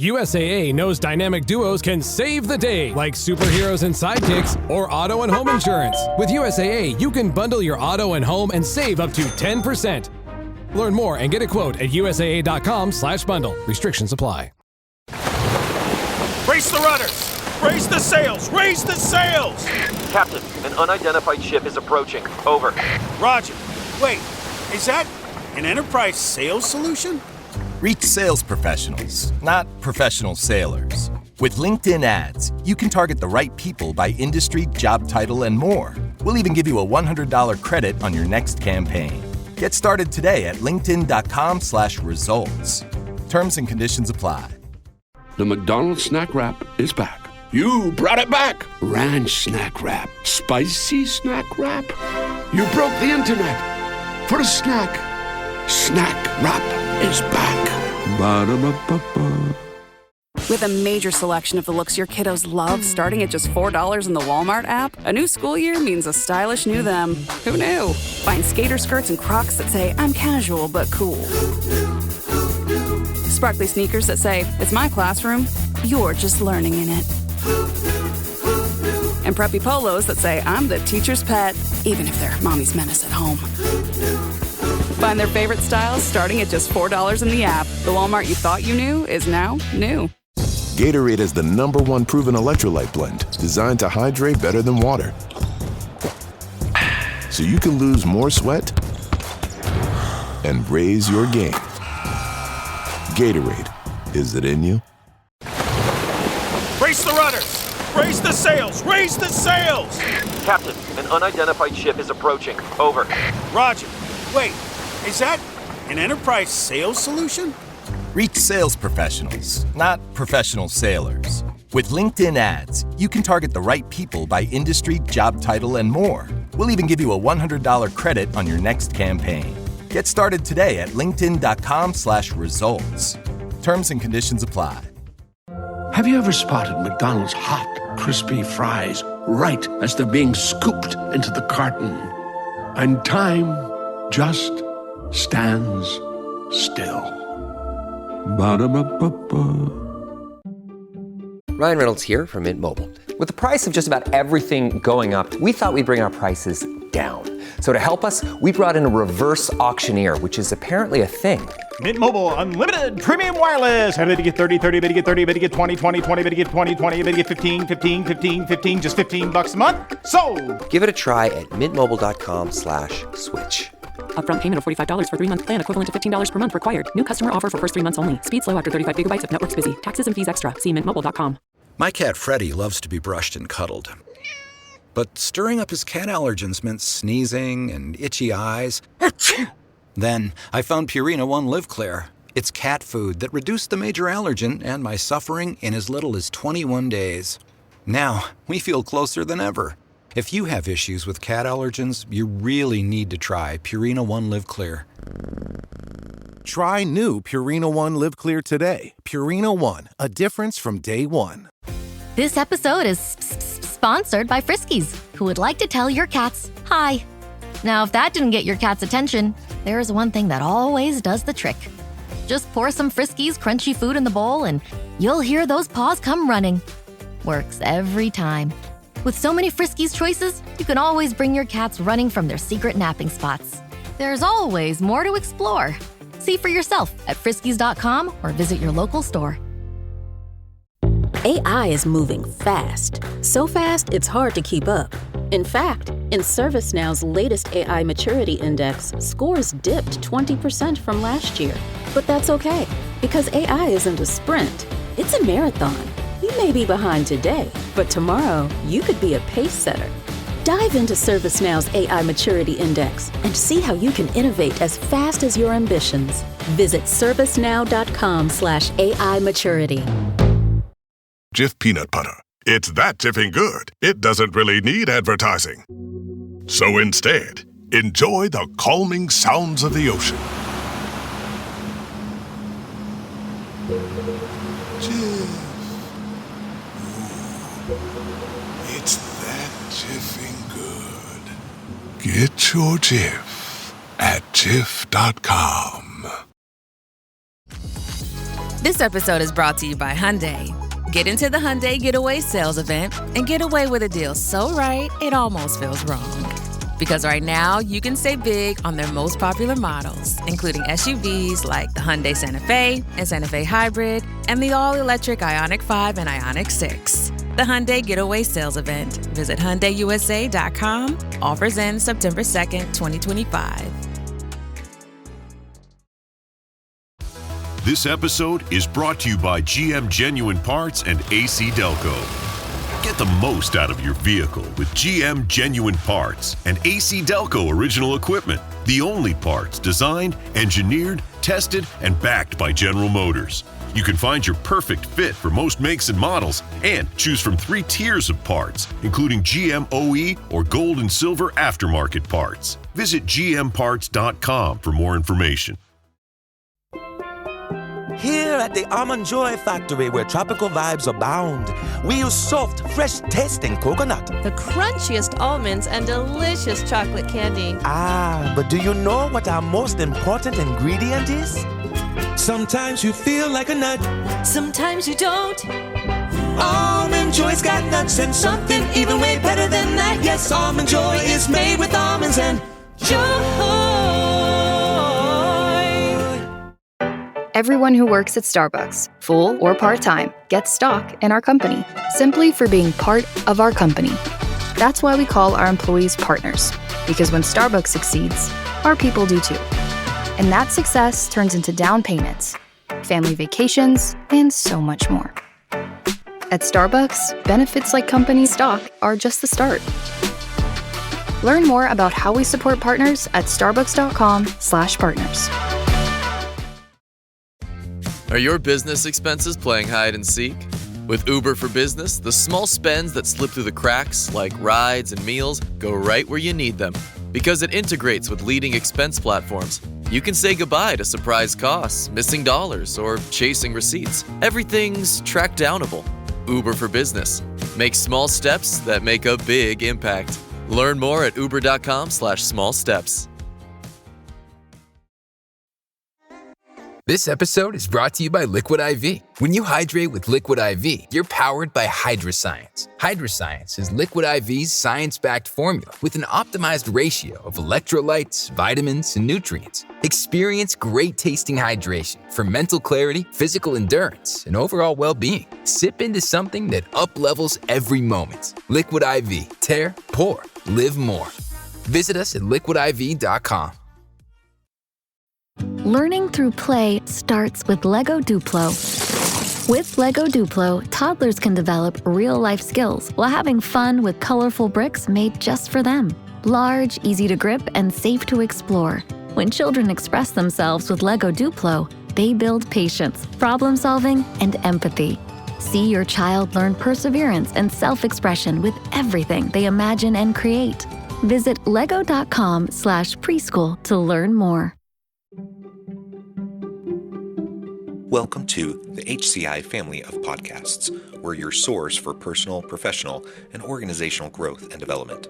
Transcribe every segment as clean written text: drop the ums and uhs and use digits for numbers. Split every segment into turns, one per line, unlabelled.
USAA knows dynamic duos can save the day, like superheroes and sidekicks or auto and home insurance. With USAA, you can bundle your auto and home and save up to 10%. Learn more and get a quote at USAA.com/bundle. Restrictions apply.
Raise the rudders! Raise the sails! Raise the sails!
Captain, an unidentified ship is approaching. Over.
Roger. Wait, is that an enterprise sales solution?
Reach sales professionals, not professional sailors. With LinkedIn ads, you can target the right people by industry, job title, and more. We'll even give you a $100 credit on your next campaign. Get started today at linkedin.com/results. Terms and conditions apply.
The McDonald's snack wrap is back. You brought it back. Ranch snack wrap. Spicy snack wrap. You broke the internet for a snack. Snack wrap is back. Ba-da-ba-ba-ba.
With a major selection of the looks your kiddos love starting at just $4 in the Walmart app, a new school year means a stylish new them. Who knew? Find skater skirts and Crocs that say, I'm casual but cool. Sparkly sneakers that say, it's my classroom, you're just learning in it. And preppy polos that say, I'm the teacher's pet, even if they're mommy's menace at home. Find their favorite styles starting at just $4 in the app. The Walmart you thought you knew is now new.
Gatorade is the #1 proven electrolyte blend designed to hydrate better than water. So you can lose more sweat and raise your game. Gatorade, is it in you?
Raise the rudders! Raise the sails! Raise the sails!
Captain, an unidentified ship is approaching. Over.
Roger. Wait, is that an enterprise sales solution?
Reach sales professionals, not professional sailors. With LinkedIn ads, you can target the right people by industry, job title, and more. We'll even give you a $100 credit on your next campaign. Get started today at linkedin.com/results. Terms and conditions apply.
Have you ever spotted McDonald's hot, crispy fries right as they're being scooped into the carton? And time just stands still. Ba-da-ba-ba-ba.
Ryan Reynolds here from Mint Mobile. With the price of just about everything going up, we thought we'd bring our prices down. So to help us, we brought in a reverse auctioneer, which is apparently a thing.
Mint Mobile Unlimited Premium Wireless. How to get 30, 30, bit to get 30, bit to get 20, 20, 20, bit to get 20, 20, bit to get 15, 15, 15, 15, just $15 a month? Sold!
Give it a try at mintmobile.com/switch.
Upfront payment of $45 for 3-month plan equivalent to $15 per month required. New customer offer for first 3 months only. Speed slow after 35 gigabytes if network's busy. Taxes and fees extra. See mintmobile.com.
My cat Freddie loves to be brushed and cuddled. But stirring up his cat allergens meant sneezing and itchy eyes. Then I found Purina One Live Clear. It's cat food that reduced the major allergen and my suffering in as little as 21 days. Now, we feel closer than ever. If you have issues with cat allergens, you really need to try Purina One Live Clear.
Try new Purina One Live Clear today. Purina One, a difference from day one.
This episode is sponsored by Friskies, who would like to tell your cats hi. Now, if that didn't get your cat's attention, there is one thing that always does the trick. Just pour some Friskies crunchy food in the bowl and you'll hear those paws come running. Works every time. With so many Friskies choices, you can always bring your cats running from their secret napping spots. There's always more to explore. See for yourself at friskies.com or visit your local store.
AI is moving fast. So fast, it's hard to keep up. In fact, in ServiceNow's latest AI Maturity Index, scores dipped 20% from last year. But that's okay, because AI isn't a sprint, it's a marathon. You may be behind today, but tomorrow you could be a pace setter. Dive into ServiceNow's AI Maturity Index and see how you can innovate as fast as your ambitions. Visit servicenow.com/AI maturity.
Jif peanut butter. It's that jiffing good, it doesn't really need advertising. So instead, enjoy the calming sounds of the ocean. Jif. Ooh, it's that jiffing good. Get your Jif at Jif.com.
This episode is brought to you by Hyundai. Get into the Hyundai Getaway Sales Event and get away with a deal so right, it almost feels wrong. Because right now, you can save big on their most popular models, including SUVs like the Hyundai Santa Fe and Santa Fe Hybrid, and the all-electric Ioniq 5 and Ioniq 6. The Hyundai Getaway Sales Event. Visit HyundaiUSA.com. Offers end September 2nd, 2025.
This episode is brought to you by GM Genuine Parts and AC Delco. Get the most out of your vehicle with GM Genuine Parts and AC Delco original equipment. The only parts designed, engineered, tested, and backed by General Motors. You can find your perfect fit for most makes and models and choose from 3 tiers of parts, including GM OE or gold and silver aftermarket parts. Visit gmparts.com for more information.
Here at the Almond Joy Factory, where tropical vibes abound, we use soft, fresh-tasting coconut.
The crunchiest almonds and delicious chocolate candy.
Ah, but do you know what our most important ingredient is? Sometimes you feel like a nut.
Sometimes you don't.
Almond Joy's got nuts and something even way better than that. Yes, Almond Joy is made with almonds and joy.
Everyone who works at Starbucks, full or part-time, gets stock in our company, simply for being part of our company. That's why we call our employees partners, because when Starbucks succeeds, our people do too. And that success turns into down payments, family vacations, and so much more. At Starbucks, benefits like company stock are just the start. Learn more about how we support partners at starbucks.com/partners.
Are your business expenses playing hide and seek? With Uber for Business, the small spends that slip through the cracks, like rides and meals, go right where you need them. Because it integrates with leading expense platforms, you can say goodbye to surprise costs, missing dollars, or chasing receipts. Everything's track downable. Uber for Business. Make small steps that make a big impact. Learn more at uber.com/small steps.
This episode is brought to you by Liquid IV. When you hydrate with Liquid IV, you're powered by HydroScience. HydroScience is Liquid IV's science-backed formula with an optimized ratio of electrolytes, vitamins, and nutrients. Experience great-tasting hydration for mental clarity, physical endurance, and overall well-being. Sip into something that up-levels every moment. Liquid IV. Tear, pour, live more. Visit us at liquidiv.com.
Learning through play starts with Lego Duplo. With Lego Duplo, toddlers can develop real-life skills while having fun with colorful bricks made just for them. Large, easy to grip, and safe to explore. When children express themselves with Lego Duplo, they build patience, problem-solving, and empathy. See your child learn perseverance and self-expression with everything they imagine and create. Visit lego.com/preschool to learn more.
Welcome to the HCI family of podcasts. We're your source for personal, professional, and organizational growth and development.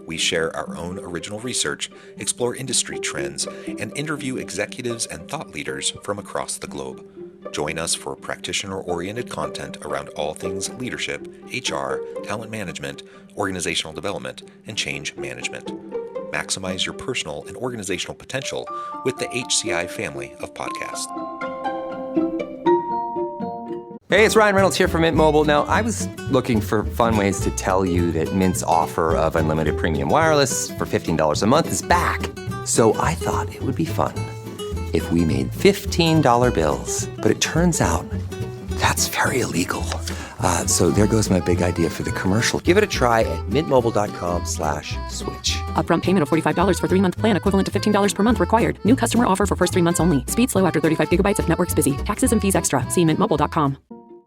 We share our own original research, explore industry trends, and interview executives and thought leaders from across the globe. Join us for practitioner-oriented content around all things leadership, HR, talent management, organizational development, and change management. Maximize your personal and organizational potential with the HCI family of podcasts.
Hey, it's Ryan Reynolds here from Mint Mobile. Now, I was looking for fun ways to tell you that Mint's offer of unlimited premium wireless for $15 a month is back. So I thought it would be fun if we made $15 bills. But it turns out that's very illegal. So there goes my big idea for the commercial. Give it a try at mintmobile.com/switch.
Upfront payment of $45 for 3-month plan equivalent to $15 per month required. New customer offer for first 3 months only. Speed slow after 35 gigabytes if network's busy. Taxes and fees extra. See mintmobile.com.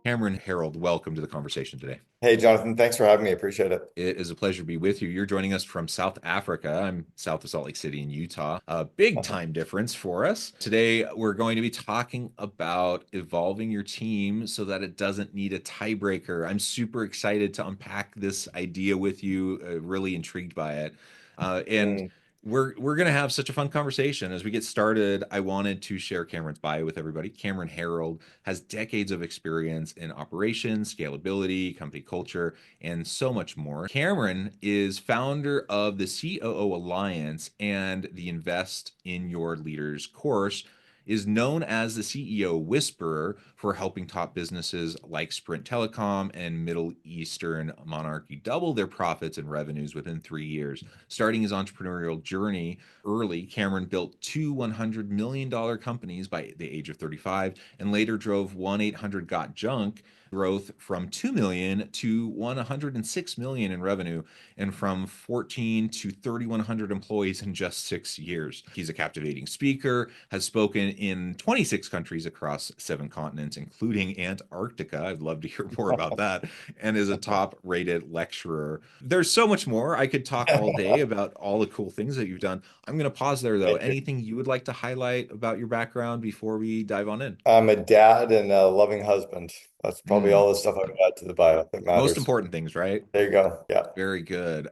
Cameron Herold, welcome to the conversation today.
Hey, Jonathan. Thanks for having me. Appreciate it.
It is a pleasure to be with you. You're joining us from South Africa. I'm south of Salt Lake City in Utah. A big time difference for us. Today, we're going to be talking about evolving your team so that it doesn't need a tiebreaker. I'm super excited to unpack this idea with you, really intrigued by it. And we're going to have such a fun conversation. As we get started, I wanted to share Cameron's bio with everybody. Cameron Herold has decades of experience in operations, scalability, company culture, and so much more. Cameron is founder of the COO Alliance and the Invest in Your Leaders course, is known as the CEO Whisperer for helping top businesses like Sprint Telecom and Middle Eastern Monarchy double their profits and revenues within 3 years. Starting his entrepreneurial journey early, Cameron built two $100 million companies by the age of 35 and later drove 1-800-GOT-JUNK growth from 2 million to 106 million in revenue and from 14 to 3,100 employees in just 6 years. He's a captivating speaker, has spoken in 26 countries across 7 continents, including Antarctica. I'd love to hear more about that, and is a top-rated lecturer. There's so much more. I could talk all day about all the cool things that you've done. I'm going to pause there, though. Anything you would like to highlight about your background before we dive on in?
I'm a dad and a loving husband. That's probably all the stuff I've got to the bio that matters.
Most important things, right?
There you go. Yeah.
Very good.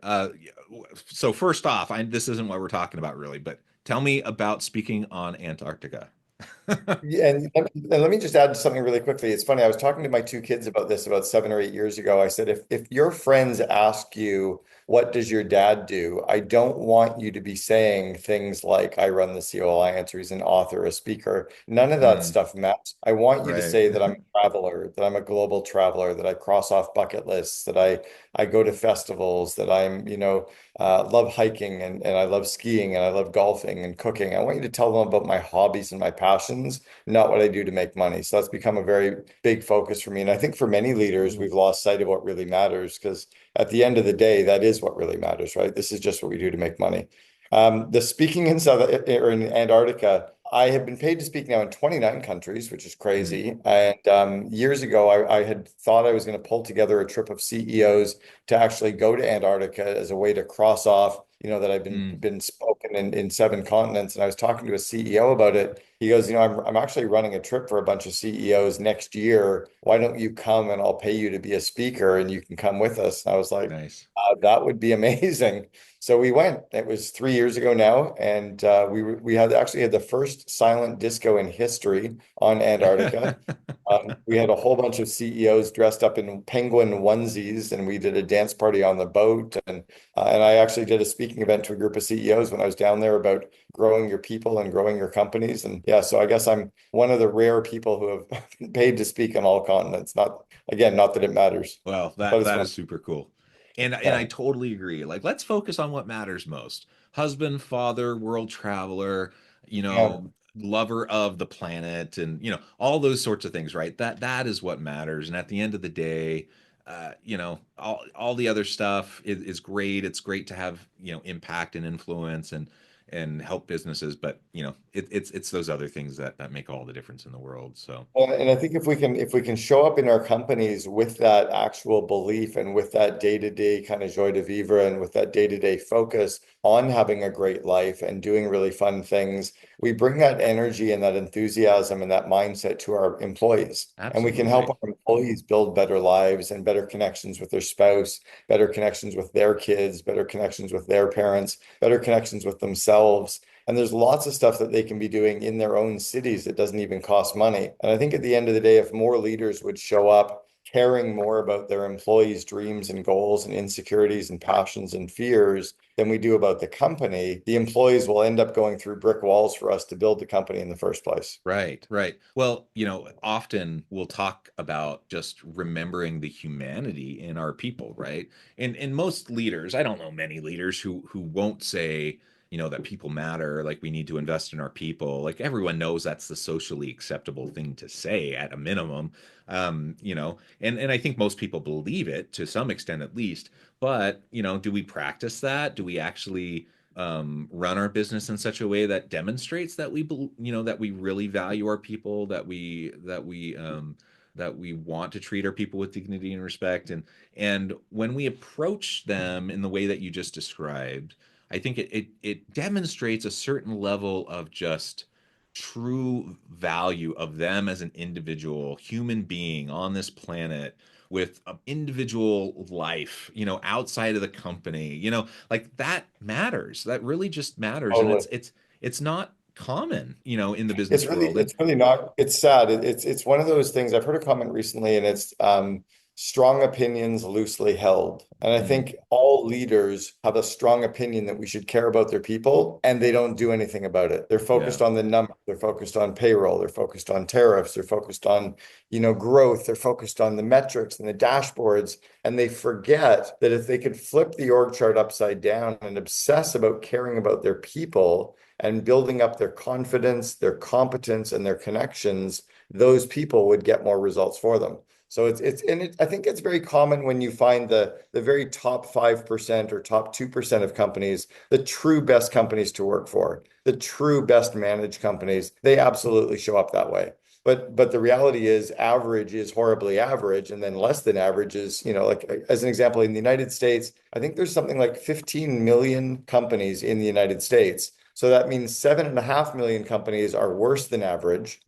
So first off, this isn't what we're talking about really, but tell me about speaking on Antarctica.
Yeah, and let me just add something really quickly. It's funny. I was talking to my 2 kids about this about 7 or 8 years ago. I said, if your friends ask you, what does your dad do? I don't want you to be saying things like, I run the COO Alliance, or he's an author, a speaker. None of that stuff matters. I want you to say that I'm a traveler, that I'm a global traveler, that I cross off bucket lists, that I go to festivals, that I'm, love hiking and I love skiing and I love golfing and cooking. I want you to tell them about my hobbies and my passions, not what I do to make money. So that's become a very big focus for me. And I think for many leaders, we've lost sight of what really matters, because at the end of the day, that is what really matters, right? This is just what we do to make money. The speaking in Antarctica, I have been paid to speak now in 29 countries, which is crazy. And years ago, I had thought I was going to pull together a trip of CEOs to actually go to Antarctica as a way to cross off, that I've been spoken in 7 continents. And I was talking to a CEO about it. He goes, I'm actually running a trip for a bunch of CEOs next year. Why don't you come and I'll pay you to be a speaker and you can come with us? And I was like, nice. That would be amazing. So we went. It was 3 years ago now, and we had the first silent disco in history on Antarctica. We had a whole bunch of CEOs dressed up in penguin onesies, and we did a dance party on the boat. And I actually did a speaking event to a group of CEOs when I was down there about growing your people and growing your companies. And yeah, so I guess I'm one of the rare people who have been paid to speak on all continents. Not that it matters.
Well, that is super cool. And I totally agree. Like, let's focus on what matters most. Husband, father, world traveler, lover of the planet, and all those sorts of things, right? That is what matters. And at the end of the day, all the other stuff is great. It's great to have impact and influence and help businesses, but it's those other things that make all the difference in the world. So,
and I think if we can show up in our companies with that actual belief and with that day-to-day kind of joie de vivre and with that day-to-day focus on having a great life and doing really fun things, we bring that energy and that enthusiasm and that mindset to our employees. Absolutely. And we can help our employees build better lives and better connections with their spouse, better connections with their kids, better connections with their parents, better connections with themselves. And there's lots of stuff that they can be doing in their own cities that doesn't even cost money. And I think at the end of the day, if more leaders would show up caring more about their employees' dreams and goals and insecurities and passions and fears than we do about the company, the employees will end up going through brick walls for us to build the company in the first place.
Right. Well, often we'll talk about just remembering the humanity in our people, right? And most leaders, I don't know many leaders who won't say, that people matter, like we need to invest in our people. Like everyone knows that's the socially acceptable thing to say at a minimum, and I think most people believe it to some extent at least. But, do we practice that? Do we actually run our business in such a way that demonstrates that we really value our people, that we want to treat our people with dignity and respect? And when we approach them in the way that you just described, I think it demonstrates a certain level of just true value of them as an individual human being on this planet with an individual life, outside of the company, like that matters. That really just matters. And
Totally.
it's not common, in the business world.
It's really not, it's sad. It's one of those things. I've heard a comment recently, and it's strong opinions loosely held. And I think all leaders have a strong opinion that we should care about their people, and they don't do anything about it. They're focused on the number, they're focused on payroll, they're focused on tariffs, they're focused on, growth, they're focused on the metrics and the dashboards. And they forget that if they could flip the org chart upside down and obsess about caring about their people and building up their confidence, their competence, and their connections, those people would get more results for them. So I think it's very common when you find the very top 5% or top 2% of companies, the true best companies to work for, the true best managed companies, they absolutely show up that way. But the reality is average is horribly average, and then less than average is, like as an example, in the United States, I think there's something like 15 million companies in the United States. So that means 7.5 million companies are worse than average.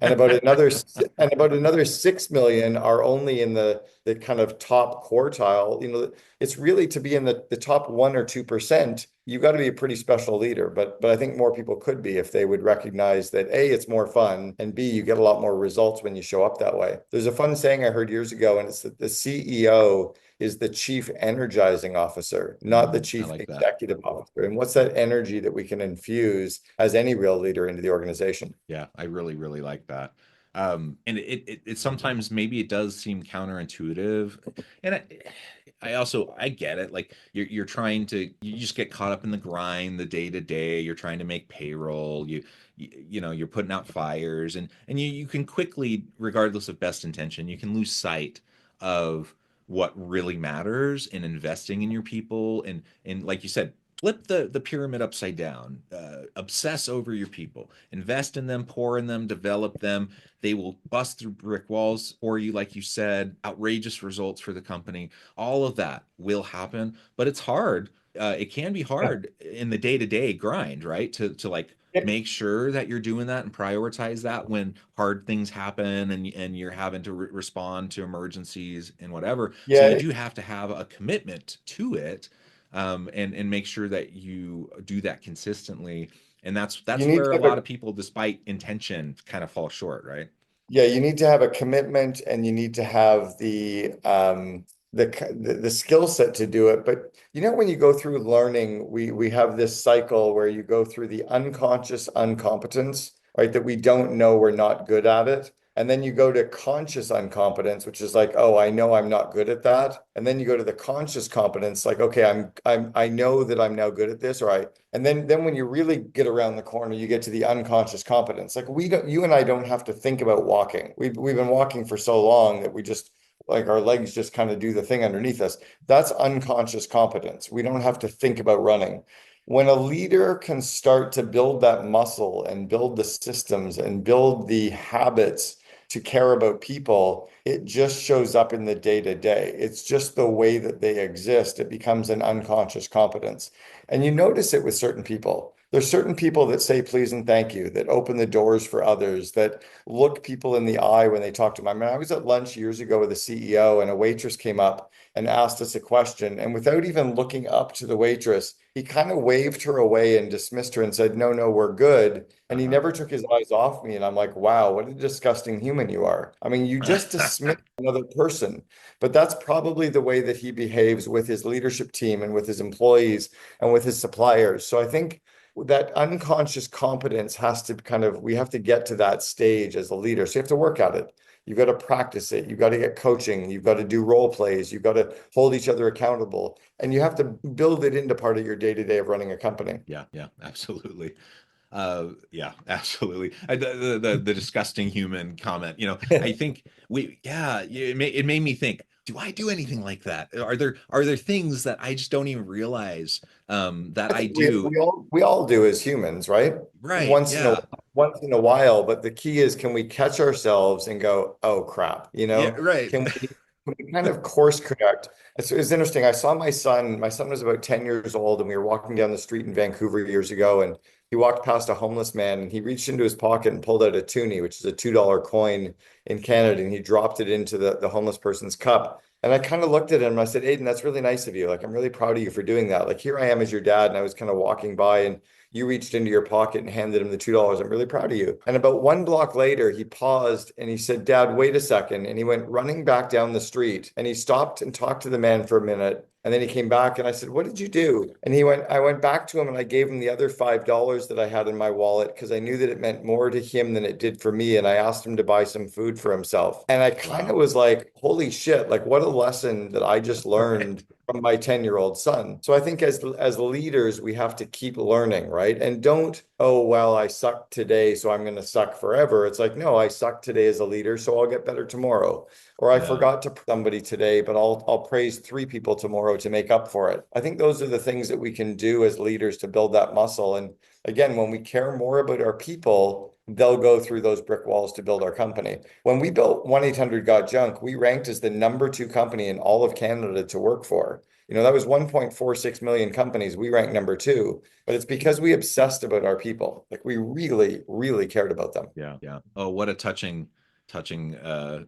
And about another 6 million are only in the kind of top quartile. It's really to be in the top 1 or 2%, you've got to be a pretty special leader. But I think more people could be if they would recognize that A, it's more fun, and B, you get a lot more results when you show up that way. There's a fun saying I heard years ago, and it's that the CEO is the chief energizing officer, not the chief executive officer. And what's that energy that we can infuse as any real leader into the organization?
Yeah, I really, really like that. And it sometimes maybe it does seem counterintuitive. And I get it. Like you just get caught up in the grind, the day to day. You're trying to make payroll. You're putting out fires, and you can quickly, regardless of best intention, you can lose sight of what really matters in investing in your people. And like you said, flip the pyramid upside down, obsess over your people, invest in them, pour in them, develop them. They will bust through brick walls for you. Like you said, outrageous results for the company. All of that will happen, but it's hard. It can be hard in the day-to-day grind, right? To make sure that you're doing that and prioritize that when hard things happen and you're having to respond to emergencies and whatever. So you do have to have a commitment to it, and make sure that you do that consistently. And that's where a lot of people, despite intention, kind of fall short, right?
Yeah, you need to have a commitment, and you need to have the skill set to do it. But when you go through learning, we have this cycle where you go through the unconscious incompetence, right? That we don't know we're not good at it. And then you go to conscious incompetence, which is like, oh, I know I'm not good at that. And then you go to the conscious competence, like, okay, I know that I'm now good at this, and then when you really get around the corner, you get to the unconscious competence. Like you and I don't have to think about walking. We've been walking for so long that we just, like, our legs just kind of do the thing underneath us. That's unconscious competence. We don't have to think about running. When a leader can start to build that muscle and build the systems and build the habits to care about people, it just shows up in the day-to-day. It's just the way that they exist. It becomes an unconscious competence. And you notice it with certain people. There's certain people that say please and thank you, that open the doors for others, that look people in the eye when they talk to them. I mean, I was at lunch years ago with a CEO, and a waitress came up and asked us a question. And without even looking up to the waitress, he kind of waved her away and dismissed her and said, no, we're good. And he never took his eyes off me. And I'm like, wow, what a disgusting human you are. I mean, you just dismiss another person. But that's probably the way that he behaves with his leadership team and with his employees and with his suppliers. So I think that unconscious competence we have to get to that stage as a leader. So you have to work at it. You've got to practice it. You've got to get coaching. You've got to do role plays. You've got to hold each other accountable, and you have to build it into part of your day-to-day of running a company.
Yeah, absolutely. Absolutely. The disgusting human comment, I think it made me think, do I do anything like that? Are there things that I just don't even realize that I do?
We all do as humans, right?
Right.
Once in a while, but the key is, can we catch ourselves and go, oh crap,
Yeah, right.
Can we kind of course correct? It's interesting. I saw my son was about 10 years old, and we were walking down the street in Vancouver years ago, and he walked past a homeless man and he reached into his pocket and pulled out a toonie, which is a $2 coin in Canada, and he dropped it into the homeless person's cup. And I kind of looked at him and I said, Aiden, that's really nice of you. Like, I'm really proud of you for doing that. Like, here I am as your dad, and I was kind of walking by and you reached into your pocket and handed him the $2. I'm really proud of you. And about 1 block later, he paused and he said, Dad, wait a second. And he went running back down the street and he stopped and talked to the man for a minute. And then he came back and I said, what did you do? And I went back to him and I gave him the other $5 that I had in my wallet because I knew that it meant more to him than it did for me. And I asked him to buy some food for himself. And I kind of was like, holy shit, like what a lesson that I just learned from my 10-year-old son. So I think as leaders, we have to keep learning, right? And don't, oh, well, I suck today, so I'm going to suck forever. It's like, no, I suck today as a leader, so I'll get better tomorrow. Or I forgot to praise somebody today, but I'll praise 3 people tomorrow to make up for it. I think those are the things that we can do as leaders to build that muscle. And again, when we care more about our people, they'll go through those brick walls to build our company. When we built 1-800-GOT-JUNK, we ranked as the #2 company in all of Canada to work for. You know, that was 1.46 million companies. We ranked #2, but it's because we obsessed about our people. Like, we really, really cared about them.
Yeah. Oh, what a touching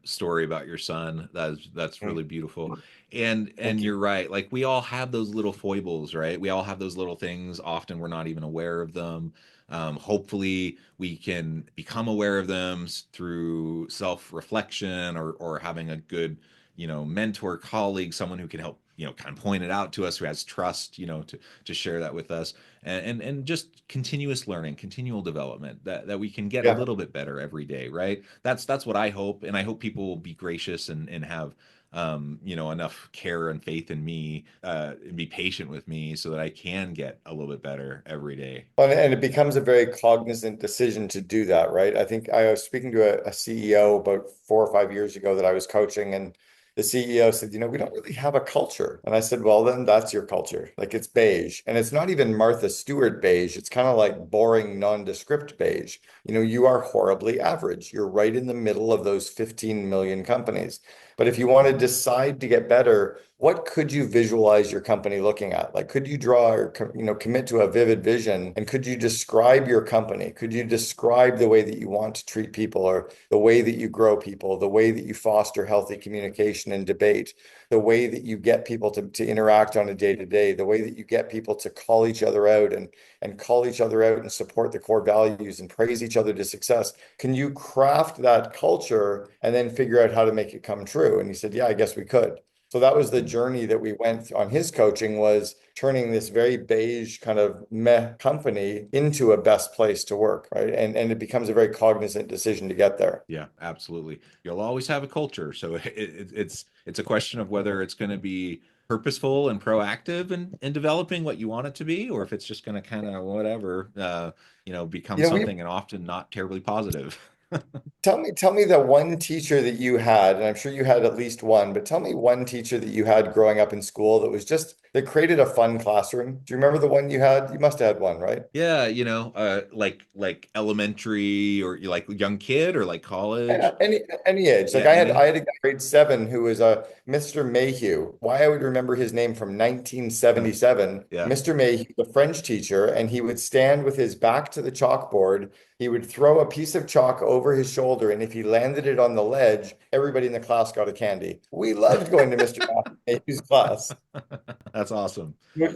story about your son. That's really beautiful. And you're right. Like, we all have those little foibles, right? We all have those little things. Often we're not even aware of them. Hopefully we can become aware of them through self-reflection or having a good, mentor, colleague, someone who can help, kind of point it out to us, who has trust, to share that with us, and just continuous learning, continual development, that we can get a little bit better every day, right? That's what I hope. And I hope people will be gracious and have, enough care and faith in me, and be patient with me so that I can get a little bit better every day.
And it becomes a very cognizant decision to do that, right? I think I was speaking to a CEO about 4 or 5 years ago that I was coaching, and the CEO said, we don't really have a culture. And I said, well, then that's your culture. Like, it's beige. And it's not even Martha Stewart beige. It's kind of like boring, nondescript beige. You are horribly average. You're right in the middle of those 15 million companies. But if you want to decide to get better, what could you visualize your company looking at? Like, could you draw or, commit to a vivid vision? And could you describe your company? Could you describe the way that you want to treat people, or the way that you grow people, the way that you foster healthy communication and debate, the way that you get people to interact on a day-to-day, the way that you get people to call each other out and call each other out and support the core values and praise each other to success? Can you craft that culture and then figure out how to make it come true? And he said, yeah, I guess we could. So that was the journey that we went on. His coaching was turning this very beige kind of meh company into a best place to work, right? And it becomes a very cognizant decision to get there.
Yeah, absolutely. You'll always have a culture. So it's a question of whether it's going to be purposeful and proactive in developing what you want it to be, or if it's just going to kind of whatever, become something and often not terribly positive.
Tell me the one teacher that you had, and I'm sure you had at least one, but tell me one teacher that you had growing up in school that created a fun classroom. Do you remember the one you had? You must have had one, right?
Yeah, like elementary, or like young kid, or like college.
Any age. Like, I had a guy grade 7 who was a Mr. Mayhew. Why I would remember his name from 1977.
Yeah.
Mr. Mayhew, the French teacher, and he would stand with his back to the chalkboard. He would throw a piece of chalk over his shoulder, and if he landed it on the ledge, everybody in the class got a candy. We loved going to Mr. Mayhew's class.
That's awesome.
Yeah.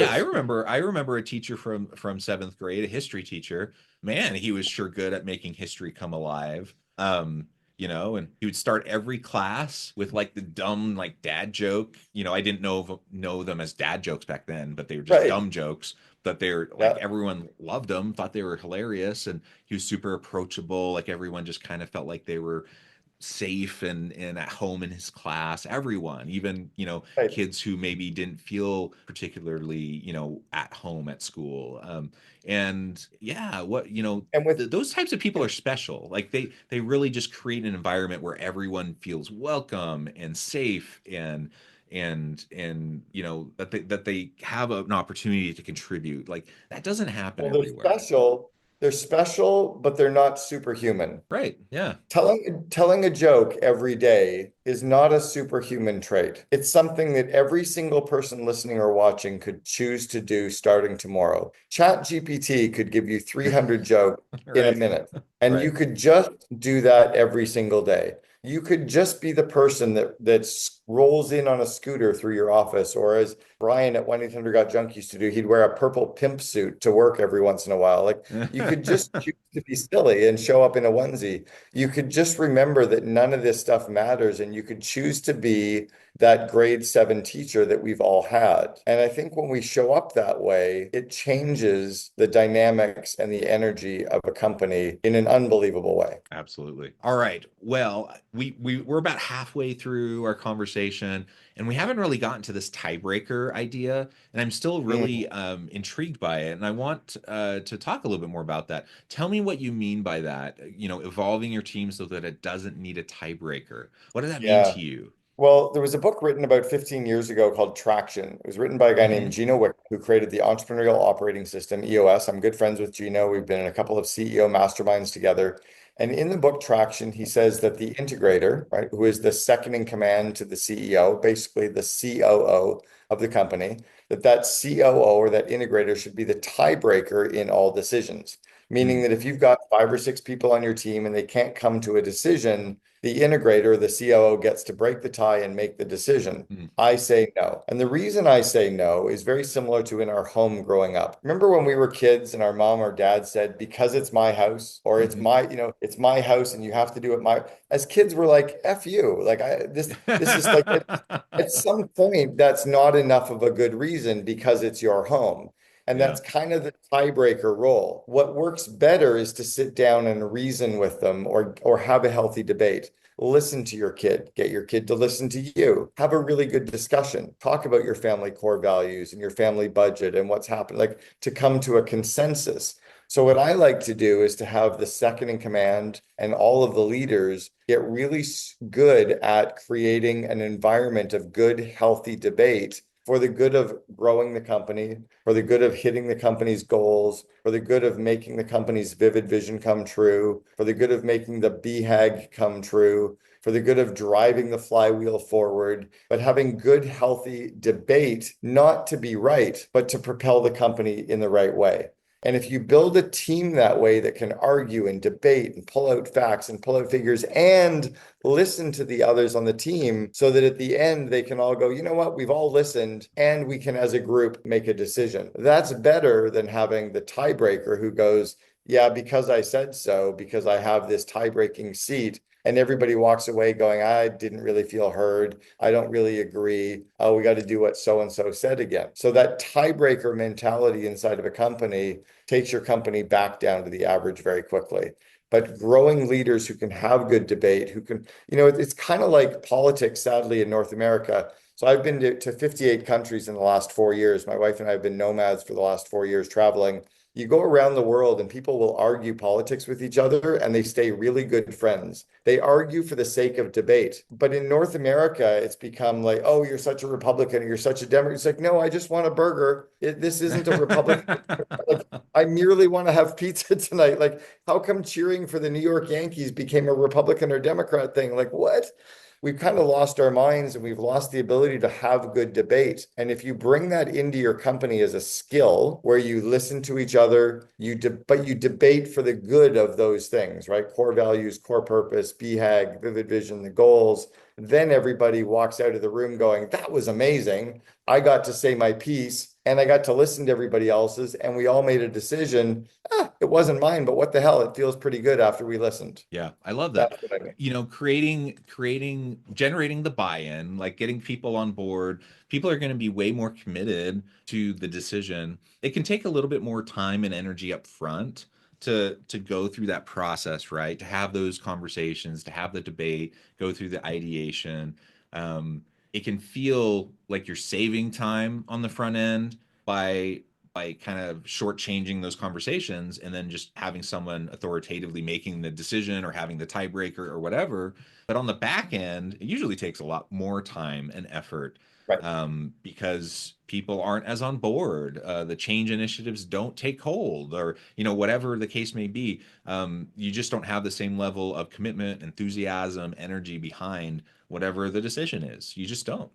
I remember a teacher from 7th grade, a history teacher. Man, he was sure good at making history come alive. And he would start every class with like the dumb, like, dad joke. I didn't know them as dad jokes back then, but they were just dumb jokes. But they're like, everyone loved them, thought they were hilarious, and he was super approachable. Like, everyone just kind of felt like they were safe and at home in his class. Everyone, even kids who maybe didn't feel particularly at home at school. And those types of people are special. Like, they really just create an environment where everyone feels welcome and safe, and that they have an opportunity to contribute. Like, that doesn't happen everywhere.
They're special They're special, but they're not superhuman.
Right. Yeah.
Telling a joke every day is not a superhuman trait. It's something that every single person listening or watching could choose to do starting tomorrow. ChatGPT could give you 300 jokes in a minute, and you could just do that every single day. You could just be the person that rolls in on a scooter through your office, or as Brian at 1-800-GOT-JUNK used to do, he'd wear a purple pimp suit to work every once in a while. Like, you could just choose to be silly and show up in a onesie. You could just remember that none of this stuff matters, and you could choose to be that grade 7 teacher that we've all had. And I think when we show up that way, it changes the dynamics and the energy of a company in an unbelievable way.
Absolutely. All right. Well, we're about halfway through our conversation, and we haven't really gotten to this tiebreaker idea, and I'm still really intrigued by it. And I want to talk a little bit more about that. Tell me what you mean by that, evolving your team so that it doesn't need a tiebreaker. What does that mean to you?
Well, there was a book written about 15 years ago called Traction. It was written by a guy named Gino Wick, who created the Entrepreneurial Operating System, EOS. I'm good friends with Gino. We've been in a couple of CEO masterminds together. And in the book Traction, he says that the integrator, right, who is the second in command to the CEO, basically the COO of the company, that COO or that integrator should be the tiebreaker in all decisions. Meaning that if you've got 5 or 6 people on your team and they can't come to a decision, the integrator, the COO, gets to break the tie and make the decision. I say no. And the reason I say no is very similar to in our home growing up. Remember when we were kids and our mom or dad said, because it's my house, or it's my, it's my house and you have to do it as kids we're like, F you. Like this is like, at some point, that's not enough of a good reason because it's your home. And that's kind of the tiebreaker role. What works better is to sit down and reason with them or have a healthy debate. Listen to your kid, get your kid to listen to you, have a really good discussion, talk about your family core values and your family budget and what's happened, like to come to a consensus. So what I like to do is to have the second in command and all of the leaders get really good at creating an environment of good, healthy debate for the good of growing the company, for the good of hitting the company's goals, for the good of making the company's vivid vision come true, for the good of making the BHAG come true, for the good of driving the flywheel forward, but having good, healthy debate, not to be right, but to propel the company in the right way. And if you build a team that way that can argue and debate and pull out facts and pull out figures and listen to the others on the team so that at the end they can all go, you know what, we've all listened and we can as a group make a decision. That's better than having the tiebreaker who goes, yeah, because I said so, because I have this tie-breaking seat. And everybody walks away going, I didn't really feel heard. I don't really agree. Oh, we got to do what so-and-so said again. So that tiebreaker mentality inside of a company takes your company back down to the average very quickly. But growing leaders who can have good debate, who can, it's kind of like politics, sadly, in North America. So I've been to 58 countries in the last 4 years. My wife and I have been nomads for the last 4 years traveling. You go around the world and people will argue politics with each other and they stay really good friends. They argue for the sake of debate. But in North America, it's become like, oh, you're such a Republican, you're such a Democrat. It's like, no, I just want a burger. This isn't a Republican. Like, I merely want to have pizza tonight. Like, how come cheering for the New York Yankees became a Republican or Democrat thing? Like, what? We've kind of lost our minds and we've lost the ability to have good debate. And if you bring that into your company as a skill where you listen to each other, but you debate for the good of those things, right? Core values, core purpose, BHAG, vivid vision, the goals, then everybody walks out of the room going, that was amazing. I got to say my piece and I got to listen to everybody else's and we all made a decision. It wasn't mine, but what the hell? It feels pretty good after we listened.
Yeah, I love that.
That's what I mean.
Generating the buy-in, like getting people on board. People are going to be way more committed to the decision. It can take a little bit more time and energy up front to go through that process, right? To have those conversations, to have the debate, go through the ideation. It can feel like you're saving time on the front end by kind of shortchanging those conversations and then just having someone authoritatively making the decision or having the tiebreaker or whatever. But on the back end, it usually takes a lot more time and effort, right? Because people aren't as on board, the change initiatives don't take hold, or whatever the case may be. You just don't have the same level of commitment, enthusiasm, energy behind whatever the decision is. You just don't.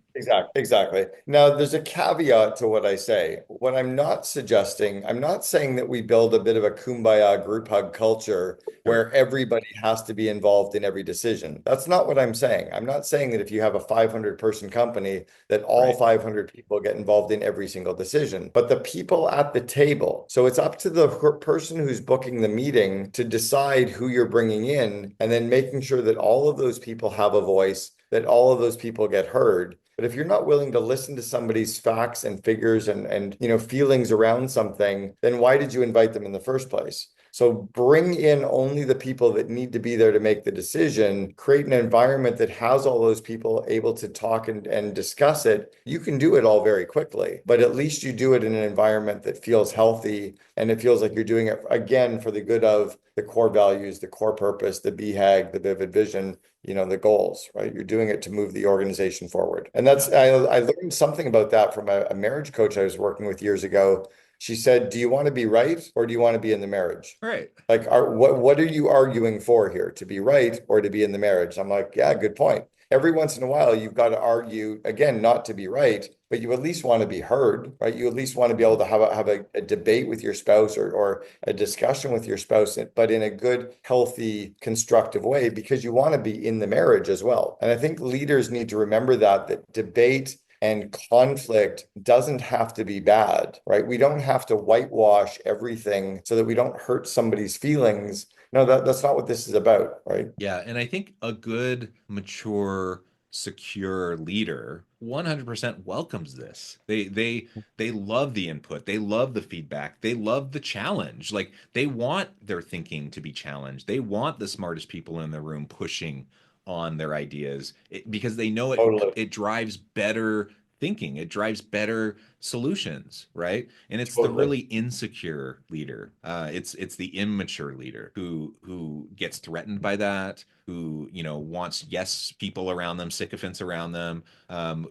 Exactly. Now, there's a caveat to what I say. What I'm not suggesting, I'm not saying that we build a bit of a kumbaya group hug culture where everybody has to be involved in every decision. That's not what I'm saying. I'm not saying that if you have a 500-person company, that all 500 people get involved in every single decision, but the people at the table. So it's up to the person who's booking the meeting to decide who you're bringing in, and then making sure that all of those people have a voice, that all of those people get heard. But if you're not willing to listen to somebody's facts and figures and feelings around something, then why did you invite them in the first place? So bring in only the people that need to be there to make the decision, create an environment that has all those people able to talk and discuss it. You can do it all very quickly, but at least you do it in an environment that feels healthy, and it feels like you're doing it, again, for the good of the core values, the core purpose, the BHAG, the vivid vision, the goals, right? You're doing it to move the organization forward. And I learned something about that from a marriage coach I was working with years ago. She said, do you want to be right, or do you want to be in the marriage?
Right.
Like, what are you arguing for here? To be right or to be in the marriage? I'm like, yeah, good point. Every once in a while, you've got to argue, again, not to be right, but you at least want to be heard, right? You at least want to be able to have a debate with your spouse, or a discussion with your spouse, but in a good, healthy, constructive way, because you want to be in the marriage as well. And I think leaders need to remember that debate and conflict doesn't have to be bad, right? We don't have to whitewash everything so that we don't hurt somebody's feelings. No, that's not what this is about, right?
Yeah, and I think a good, mature, secure leader 100% welcomes this. They love the input. They love the feedback. They love the challenge. Like, they want their thinking to be challenged. They want the smartest people in the room pushing on their ideas, because they know it drives better thinking. It drives better solutions, right? And it's the really insecure leader. It's the immature leader who gets threatened by that, who wants yes people around them, sycophants around them,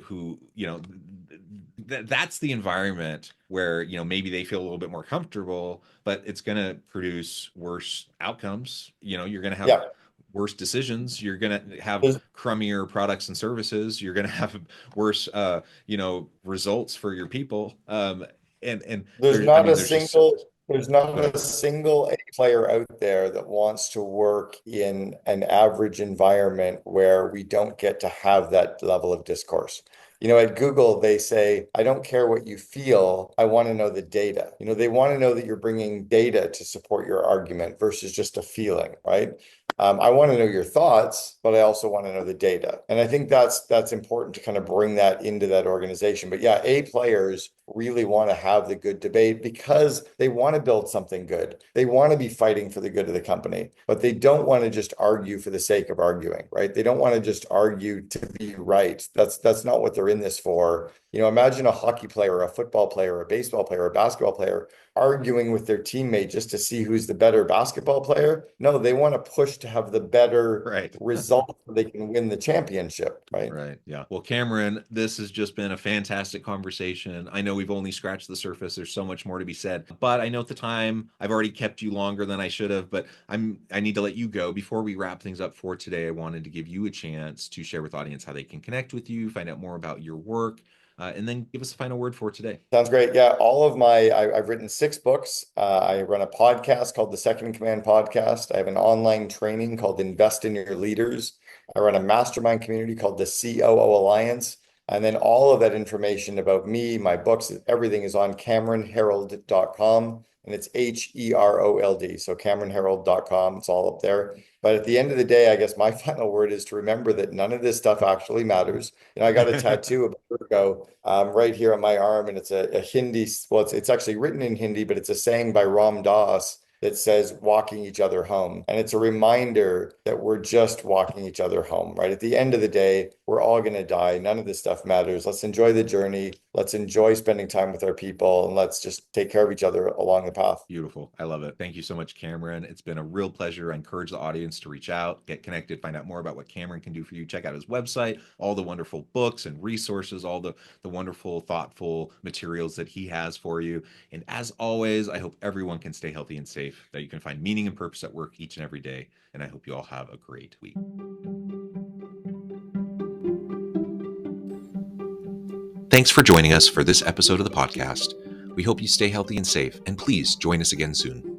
who that's the environment where maybe they feel a little bit more comfortable, but it's going to produce worse outcomes. You're going to have worse decisions. You're going to have crummier products and services. You're going to have worse, results for your people. And
there's not a single A player out there that wants to work in an average environment where we don't get to have that level of discourse. At Google, they say, I don't care what you feel. I want to know the data. They want to know that you're bringing data to support your argument versus just a feeling, right? I want to know your thoughts, but I also want to know the data. And I think that's important to kind of bring that into that organization. But yeah, A players really want to have the good debate because they want to build something good. They want to be fighting for the good of the company, but they don't want to just argue for the sake of arguing, right? They don't want to just argue to be right. That's not what they're in this for. Imagine a hockey player, a football player, a baseball player, a basketball player arguing with their teammate just to see who's the better basketball player. No, they want to push to have the better result so they can win the championship, right?
Right. Yeah. Well, Cameron, this has just been a fantastic conversation. I know we've only scratched the surface. There's so much more to be said, but I know at the time I've already kept you longer than I should have, but I need to let you go. Before we wrap things up for today, I wanted to give you a chance to share with the audience how they can connect with you, find out more about your work, and then give us a final word for today.
Sounds great. Yeah, I've written 6 books. I run a podcast called the Second in Command Podcast. I have an online training called Invest in Your Leaders. I run a mastermind community called the COO Alliance. And then all of that information about me, my books, everything is on CameronHerold.com. And it's HEROLD. So CameronHerold.com. It's all up there. But at the end of the day, I guess my final word is to remember that none of this stuff actually matters. I got a tattoo about a year ago right here on my arm, and it's a Hindi. Well, it's actually written in Hindi, but it's a saying by Ram Dass that says walking each other home. And it's a reminder that we're just walking each other home, right? At the end of the day, we're all going to die. None of this stuff matters. Let's enjoy the journey. let's enjoy spending time with our people, and let's just take care of each other along the path.
Beautiful. I love it. Thank you so much, Cameron. It's been a real pleasure. I encourage the audience to reach out, get connected, find out more about what Cameron can do for you. Check out his website, all the wonderful books and resources, all the wonderful, thoughtful materials that he has for you. And as always, I hope everyone can stay healthy and safe, that you can find meaning and purpose at work each and every day. And I hope you all have a great week.
Thanks for joining us for this episode of the podcast. We hope you stay healthy and safe, and please join us again soon.